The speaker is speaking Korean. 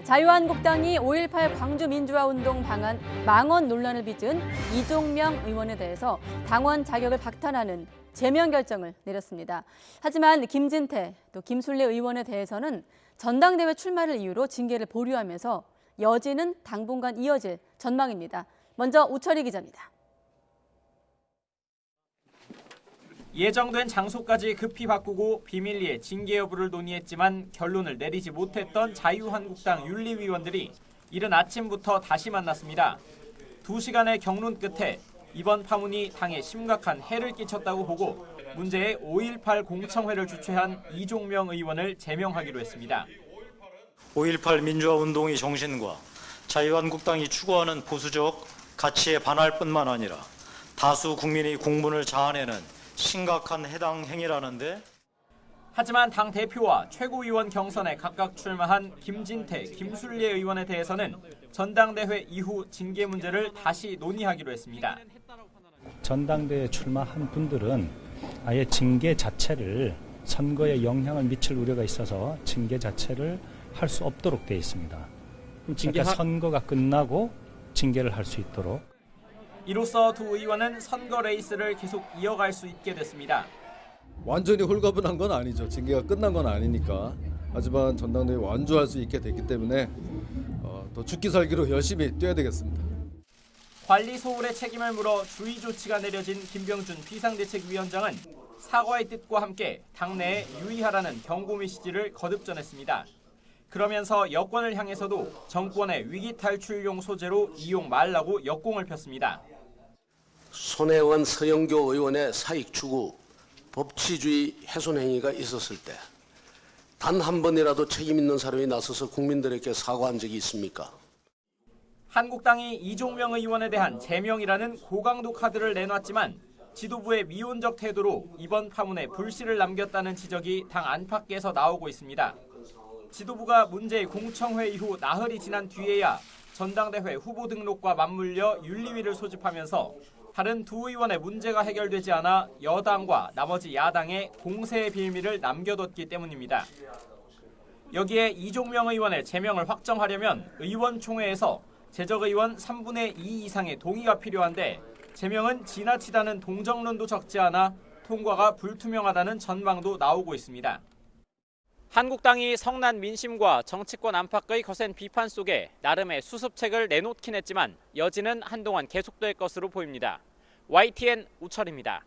자유한국당이 5.18 광주민주화운동 방안 망언 논란을 빚은 이종명 의원에 대해서 당원 자격을 박탈하는 제명 결정을 내렸습니다. 하지만 김진태, 또 김술래 의원에 대해서는 전당대회 출마를 이유로 징계를 보류하면서 여지는 당분간 이어질 전망입니다. 먼저 우철희 기자입니다. 예정된 장소까지 급히 바꾸고 비밀리에 징계 여부를 논의했지만 결론을 내리지 못했던 자유한국당 윤리위원들이 이른 아침부터 다시 만났습니다. 2시간의 경론 끝에 이번 파문이 당에 심각한 해를 끼쳤다고 보고 문제의 5.18 공청회를 주최한 이종명 의원을 제명하기로 했습니다. 5.18 민주화운동의 정신과 자유한국당이 추구하는 보수적 가치에 반할 뿐만 아니라 다수 국민의 공분을 자아내는 심각한 해당 행위라는데. 하지만 당 대표와 최고위원 경선에 각각 출마한 김진태, 김술래 의원에 대해서는 전당대회 이후 징계 문제를 다시 논의하기로 했습니다. 전당대회에 출마한 분들은 아예 징계 자체를 선거에 영향을 미칠 우려가 있어서 징계 자체를 할 수 없도록 되어 있습니다. 그러니까 선거가 끝나고 징계를 할 수 있도록. 이로써 두 의원은 선거 레이스를 계속 이어갈 수 있게 됐습니다. 완전히 홀가분한 건 아니죠. 징계가 끝난 건 아니니까. 하지만 전당대회 완주할 수 있게 됐기 때문에 더 죽기 살기로 열심히 뛰어야 되겠습니다. 관리 소홀의 책임을 물어 주의 조치가 내려진 김병준 비상대책위원장은 사과의 뜻과 함께 당내에 유의하라는 경고 메시지를 거듭 전했습니다. 그러면서 여권을 향해서도 정권의 위기 탈출용 소재로 이용 말라고 역공을 폈습니다. 손혜원 서영교 의원의 사익 추구, 법치주의 훼손 행위가 있었을 때 단 한 번이라도 책임 있는 사람이 나서서 국민들에게 사과한 적이 있습니까? 한국당이 이종명 의원에 대한 제명이라는 고강도 카드를 내놨지만 지도부의 미온적 태도로 이번 파문에 불씨를 남겼다는 지적이 당 안팎에서 나오고 있습니다. 지도부가 문제의 공청회 이후 나흘이 지난 뒤에야 전당대회 후보 등록과 맞물려 윤리위를 소집하면서 다른 두 의원의 문제가 해결되지 않아 여당과 나머지 야당의 공세의 빌미를 남겨뒀기 때문입니다. 여기에 이종명 의원의 제명을 확정하려면 의원총회에서 재적의원 3분의 2 이상의 동의가 필요한데 제명은 지나치다는 동정론도 적지 않아 통과가 불투명하다는 전망도 나오고 있습니다. 한국당이 성난 민심과 정치권 안팎의 거센 비판 속에 나름의 수습책을 내놓긴 했지만 여지는 한동안 계속될 것으로 보입니다. YTN 우철입니다.